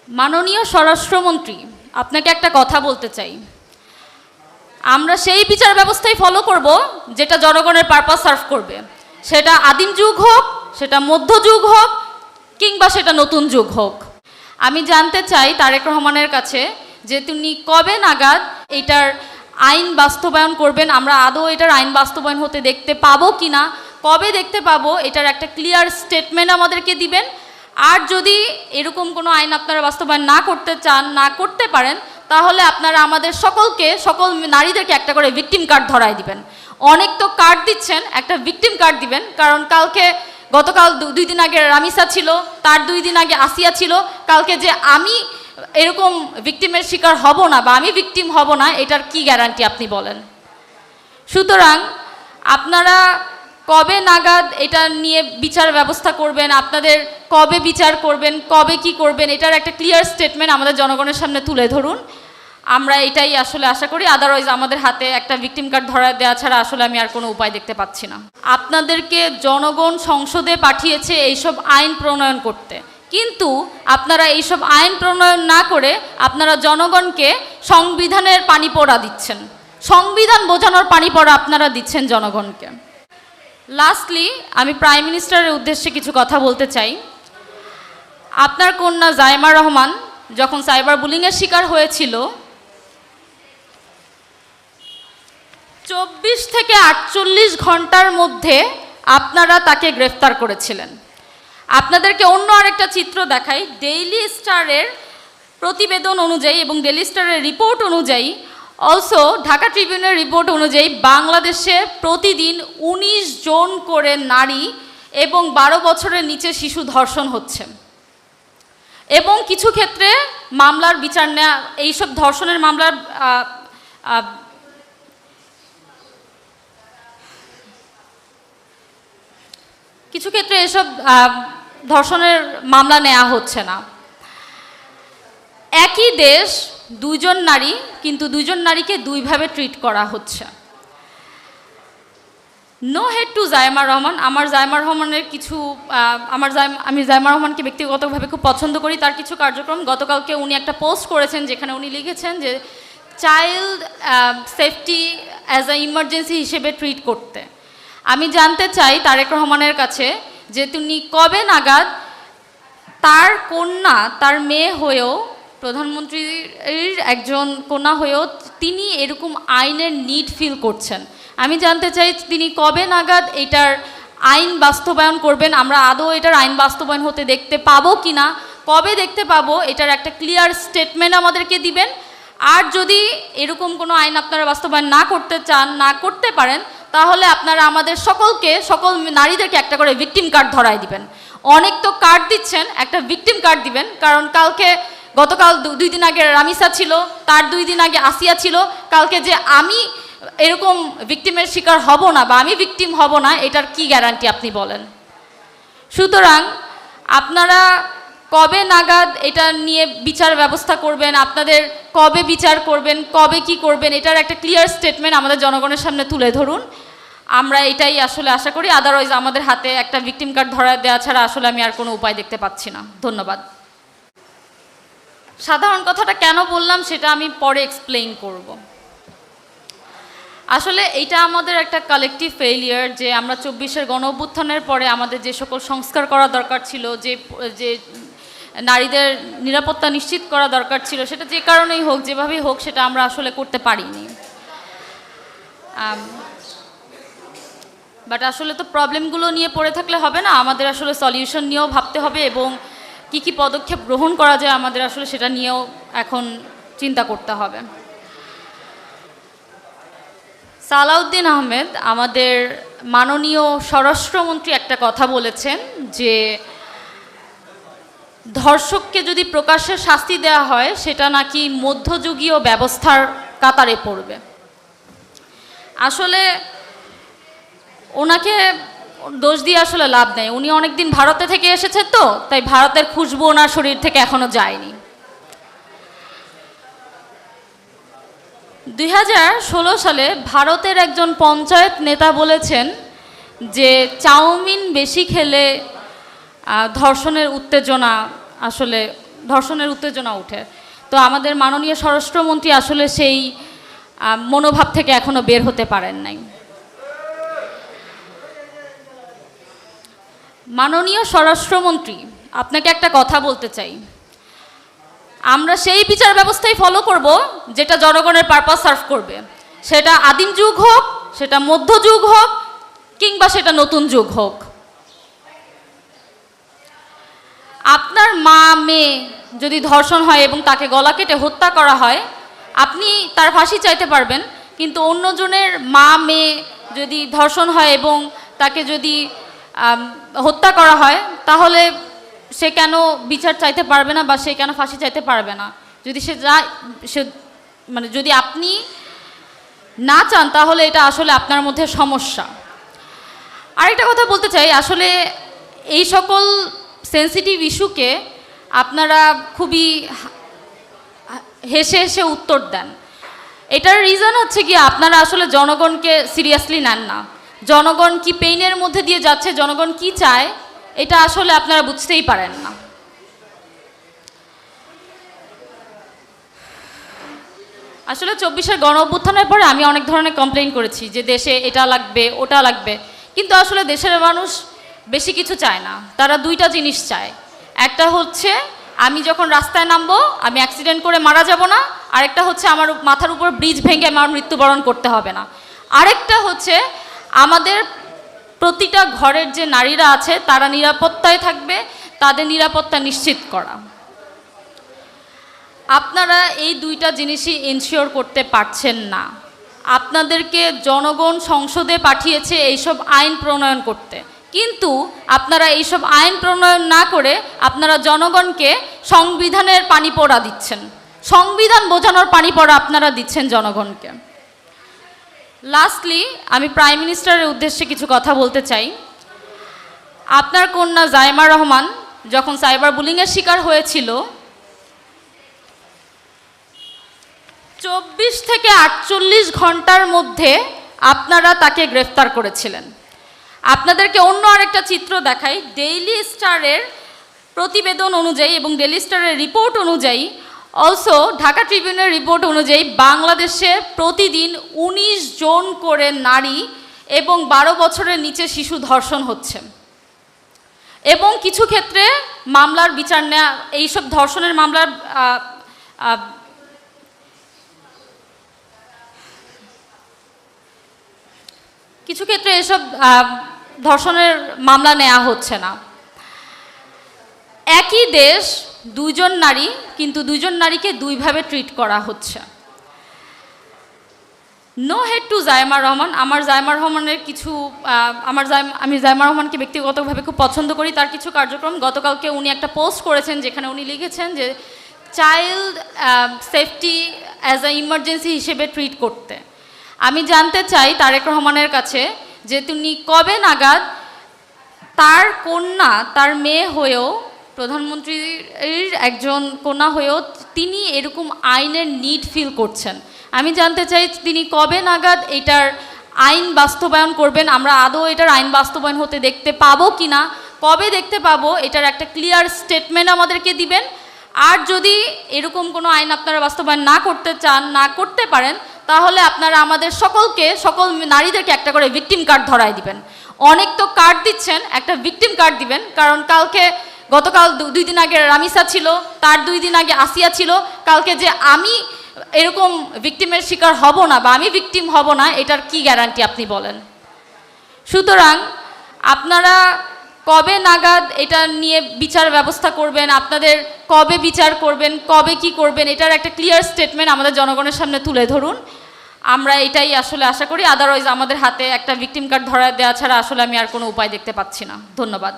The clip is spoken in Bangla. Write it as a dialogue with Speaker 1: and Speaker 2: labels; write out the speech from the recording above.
Speaker 1: মাননীয় স্বরাষ্ট্রমন্ত্রী, আপনাকে একটা কথা বলতে চাই। আমরা সেই বিচার ব্যবস্থাই ফলো করব যেটা জনগণের পারপাস সার্ভ করবে, সেটা আদিম যুগ হোক, সেটা মধ্যযুগ হোক, কিংবা সেটা নতুন যুগ হোক। আমি জানতে চাই তারেক রহমানের কাছে যে তিনি কবে নাগাদ এটার আইন বাস্তবায়ন করবেন, আমরা আদৌ এটার আইন বাস্তবায়ন হতে দেখতে পাবো কি না, কবে দেখতে পাবো এটার একটা ক্লিয়ার স্টেটমেন্ট আমাদেরকে দিবেন। আর যদি এরকম কোনো আইন আপনারা বাস্তবায়ন না করতে চান, না করতে পারেন, তাহলে আপনারা আমাদের সকল নারীদেরকে একটা করে ভিকটিম কার্ড ধরায় দিবেন। অনেক তো কার্ড দিচ্ছেন, একটা ভিকটিম কার্ড দিবেন। কারণ গতকাল 2 দিন আগে রামিসা ছিল, তার 2 দিন আগে আসিয়া ছিল। কালকে যে আমি এরকম ভিকটিমের শিকার হব না বা আমি ভিকটিম হব না, এটার কি গ্যারান্টি আপনি বলেন? সুতরাং আপনারা কবে নাগাদ এটা নিয়ে বিচার ব্যবস্থা করবেন, আপনাদের কবে বিচার করবেন, কবে কি করবেন, এটার একটা ক্লিয়ার স্টেটমেন্ট আমাদের জনগণের সামনে তুলে ধরুন। আমরা এটাই আসলে আশা করি। আদারওয়াইজ আমাদের হাতে একটা ভিকটিম কার্ড ধরা দেওয়া ছাড়া আসলে আমি আর কোনো উপায় দেখতে পাচ্ছি না। আপনাদেরকে জনগণ সংসদে পাঠিয়েছে এইসব আইন প্রণয়ন করতে, কিন্তু আপনারা এইসব আইন প্রণয়ন না করে আপনারা জনগণকে সংবিধানের পানি পড়া দিচ্ছেন, সংবিধান বোঝানোর পানি পড়া আপনারা দিচ্ছেন জনগণকে। লাস্টলি আমি প্রাইম মিনিস্টারের উদ্দেশ্যে কিছু কথা বলতে চাই। আপনার কন্যা জাইমা রহমান যখন সাইবার বুলিংয়ের শিকার হয়েছিল, 24 থেকে 48 ঘন্টার মধ্যে আপনারা তাকে গ্রেফতার করেছিলেন। আপনাদেরকে অন্য আরেকটা চিত্র দেখাই। ডেইলি স্টারের প্রতিবেদন অনুযায়ী এবং ডেইলি স্টারের রিপোর্ট অনুযায়ী, অলসো ঢাকা ট্রিবিউনের রিপোর্ট অনুযায়ী, বাংলাদেশে প্রতিদিন 19 জন করে নারী এবং 12 বছরের নিচে শিশু ধর্ষণ হচ্ছে। এবং কিছু ক্ষেত্রে মামলার বিচার নেওয়া, এইসব ধর্ষণের মামলার কিছু ক্ষেত্রে এসব ধর্ষণের মামলা নেওয়া হচ্ছে না। একই দেশ, 2 জন নারী, কিন্তু 2 জন নারীকে 2 ভাবে ট্রিট করা হচ্ছে। No head to Zaima Rahman. আমার জাইমা রহমানের কিছু আমি জাইমা রহমানকে ব্যক্তিগতভাবে খুব পছন্দ করি। তার কিছু কার্যক্রম, গতকালকে উনি একটা পোস্ট করেছেন যেখানে উনি লিখেছেন যে child safety as a emergency হিসেবে ট্রিট করতে। আমি জানতে চাই তারেক রহমানের কাছে যে তিনি কবে নাগাদ তার কন্যা, তার মেয়ে হয়েও, প্রধানমন্ত্রীর একজন কন্যা হয়েও তিনি এরকম আইনের নিড ফিল করছেন। আমি জানতে চাই তিনি কবে নাগাদ এটার আইন বাস্তবায়ন করবেন, আমরা আদৌ এটার আইন বাস্তবায়ন হতে দেখতে পাবো কি না, কবে দেখতে পাবো এটার একটা ক্লিয়ার স্টেটমেন্ট আমাদেরকে দিবেন। আর যদি এরকম কোনো আইন আপনারা বাস্তবায়ন না করতে চান, না করতে পারেন, তাহলে আপনারা আমাদের সকল নারীদেরকে একটা করে ভিকটিম কার্ড ধরায় দিবেন। অনেক তো কার্ড দিচ্ছেন, একটা ভিকটিম কার্ড দিবেন। কারণ গতকাল 2 দিন আগে রামিসা ছিল, তার 2 দিন আগে আসিয়া ছিল। কালকে যে আমি এরকম ভিকটিমের শিকার হব না বা আমি ভিকটিম হব না, এটার কি গ্যারান্টি আপনি বলেন? সুতরাং আপনারা কবে নাগাদ এটা নিয়ে বিচার ব্যবস্থা করবেন, আপনাদের কবে বিচার করবেন, কবে কি করবেন, এটার একটা ক্লিয়ার স্টেটমেন্ট আমাদের জনগণের সামনে তুলে ধরুন। আমরা এটাই আসলে আশা করি। আদারওয়াইজ আমাদের হাতে একটা ভিকটিম কার্ড ধরা দেওয়া ছাড়া আসলে আমি আর কোনো উপায় দেখতে পাচ্ছি না। ধন্যবাদ। সাধারণ কথাটা কেন বললাম সেটা আমি পরে এক্সপ্লেইন করব। আসলে এইটা আমাদের একটা কালেকটিভ ফেইলিয়ার যে আমরা 24-এর গণ অভ্যুত্থানের পরে আমাদের যে সকল সংস্কার করা দরকার ছিল, যে নারীদের নিরাপত্তা নিশ্চিত করা দরকার ছিল, সেটা যে কারণেই হোক, যেভাবেই হোক, সেটা আমরা আসলে করতে পারিনি। বাট আসলে তো প্রবলেমগুলো নিয়ে পড়ে থাকলে হবে না, আমাদের আসলে সলিউশন নিয়েও ভাবতে হবে এবং কি পদক্ষেপ গ্রহণ করা যায় আমাদের আসলে সেটা নিয়েও এখন চিন্তা করতে হবে। সালাউদ্দিন আহমেদ, আমাদের মাননীয় স্বরাষ্ট্রমন্ত্রী, একটা কথা বলেছেন যে ধর্ষককে যদি প্রকাশ্যে শাস্তি দেওয়া হয় সেটা নাকি মধ্যযুগীয় ব্যবস্থার কাতারে পড়বে। আসলে ওনাকে দোষ দিয়ে আসলে লাভ নেই। উনি অনেকদিন ভারতে থেকে এসেছে, তো তাই ভারতের খুশবু ওনার শরীর থেকে এখনো যায়নি। 2016 সালে ভারতের একজন পঞ্চায়েত নেতা বলেছেন যে চাউমিন বেশি খেলে ধর্ষণের উত্তেজনা আসলে ধর্ষণের উত্তেজনা ওঠে। তো আমাদের মাননীয় স্বরাষ্ট্রমন্ত্রী আসলে সেই মনোভাব থেকে এখনো বের হতে পারেন নাই। মাননীয় স্বরাষ্ট্রমন্ত্রী, আপনাকে একটা কথা বলতে চাই। আমরা সেই বিচার ব্যবস্থাই ফলো করব যেটা জনগণের পারপাস সার্ভ করবে, সেটা আদিম যুগ হোক, সেটা মধ্যযুগ হোক, কিংবা সেটা নতুন যুগ হোক। আপনার মা মেয়ে যদি ধর্ষণ হয় এবং তাকে গলা কেটে হত্যা করা হয়, আপনি তার ফাঁসি চাইতে পারবেন, কিন্তু অন্যজনের মা মেয়ে যদি ধর্ষণ হয় এবং তাকে যদি হত্যা করা হয়, তাহলে সে কেন বিচার চাইতে পারবে না বা সে কেন ফাঁসি চাইতে পারবে না? যদি সে মানে যদি আপনি না চান, তাহলে এটা আসলে আপনার মধ্যে সমস্যা। আরেকটা কথা বলতে চাই, আসলে এই সকল সেন্সিটিভ ইস্যুকে আপনারা খুবই হেসে হেসে উত্তর দেন। এটার রিজন হচ্ছে কি, আপনারা আসলে জনগণকে সিরিয়াসলি নেন না। জনগণ কি পেইনের মধ্যে দিয়ে যাচ্ছে, জনগণ কি চায়, এটা আসলে আপনারা বুঝতেই পারেন না। আসলে 24-এর গণ অভ্যুত্থানের পরে আমি অনেক ধরনের কমপ্লেইন করেছি যে দেশে এটা লাগবে ওটা লাগবে, কিন্তু আসলে দেশের মানুষ বেশি কিছু চায় না। তারা দুইটা জিনিস চায়, একটা হচ্ছে আমি যখন রাস্তায় নামবো আমি অ্যাক্সিডেন্ট করে মারা যাব না, আরেকটা হচ্ছে আমার মাথার উপর ব্রিজ ভেঙে আমার মৃত্যুবরণ করতে হবে না, আরেকটা হচ্ছে আমাদের প্রতিটা ঘরের যে নারীরা আছে তারা নিরাপত্তায় থাকবে, তাদের নিরাপত্তা নিশ্চিত করা। আপনারা এই দুইটা জিনিসই এনশিওর করতে পারছেন না। আপনাদেরকে জনগণ সংসদে পাঠিয়েছে এইসব আইন প্রণয়ন করতে, কিন্তু আপনারা এইসব আইন প্রণয়ন না করে আপনারা জনগণকে সংবিধানের পানি পড়া দিচ্ছেন, সংবিধান বোঝানোর পানি পড়া আপনারা দিচ্ছেন জনগণকে। লাস্টলি আমি প্রাইম মিনিস্টারের উদ্দেশ্যে কিছু কথা বলতে চাই। আপনার কন্যা জাইমা রহমান যখন সাইবার বুলিংয়ের শিকার হয়েছিল, 24 থেকে 48 ঘন্টার মধ্যে আপনারা তাকে গ্রেফতার করেছিলেন। আপনাদেরকে অন্য আরেকটা চিত্র দেখাই। ডেইলি স্টারের প্রতিবেদন অনুযায়ী এবং ডেইলি স্টারের রিপোর্ট অনুযায়ী, অলসো ঢাকা ট্রিবিউনের রিপোর্ট অনুযায়ী, বাংলাদেশে প্রতিদিন 19 জন করে নারী এবং 12 বছরের নিচে শিশু ধর্ষণ হচ্ছে, এবং কিছু ক্ষেত্রে মামলার বিচার নেওয়া, এইসব ধর্ষণের মামলার কিছু ক্ষেত্রে এসব ধর্ষণের মামলা নেওয়া হচ্ছে না। একই দেশ, দুইজন নারী, কিন্তু দুইজন নারীকে দুইভাবে ট্রিট করা হচ্ছে। No head to Zaima Rahman. আমার জাইমা রহমানের কিছু আমি জাইমা রহমানকে ব্যক্তিগতভাবে খুব পছন্দ করি। তার কিছু কার্যক্রম, গতকালকে উনি একটা পোস্ট করেছেন যেখানে উনি লিখেছেন যে child safety as a emergency হিসেবে ট্রিট করতে। আমি জানতে চাই তারেক রহমানের কাছে যে তিনি কবে নাগাদ তার কন্যা, তার মেয়ে হয়েও, প্রধানমন্ত্রীর একজন কন্যা হয়েও তিনি এরকম আইনের নিড ফিল করছেন। আমি জানতে চাই তিনি কবে নাগাদ এটার আইন বাস্তবায়ন করবেন, আমরা আদৌ এটার আইন বাস্তবায়ন হতে দেখতে পাবো কি না, কবে দেখতে পাবো, এটার একটা ক্লিয়ার স্টেটমেন্ট আমাদেরকে দিবেন। আর যদি এরকম কোনো আইন আপনারা বাস্তবায়ন না করতে চান, না করতে পারেন, তাহলে আপনারা আমাদের সকল নারীদেরকে একটা করে ভিকটিম কার্ড ধরায় দিবেন। অনেক তো কার্ড দিচ্ছেন, একটা ভিকটিম কার্ড দিবেন। কারণ গতকাল 2 দিন আগে রামিসা ছিল, তার 2 দিন আগে আসিয়া ছিল। কালকে যে আমি এরকম ভিকটিমের শিকার হব না বা আমি ভিকটিম হব না, এটার কি গ্যারান্টি আপনি বলেন? সুতরাং আপনারা কবে নাগাদ এটা নিয়ে বিচার ব্যবস্থা করবেন, আপনাদের কবে বিচার করবেন, কবে কি করবেন, এটার একটা ক্লিয়ার স্টেটমেন্ট আমাদের জনগণের সামনে তুলে ধরুন। আমরা এটাই আসলে আশা করি। আদারওয়াইজ আমাদের হাতে একটা ভিকটিম কার্ড ধরা দেওয়া ছাড়া আসলে আমি আর কোনো উপায় দেখতে পাচ্ছি না। ধন্যবাদ।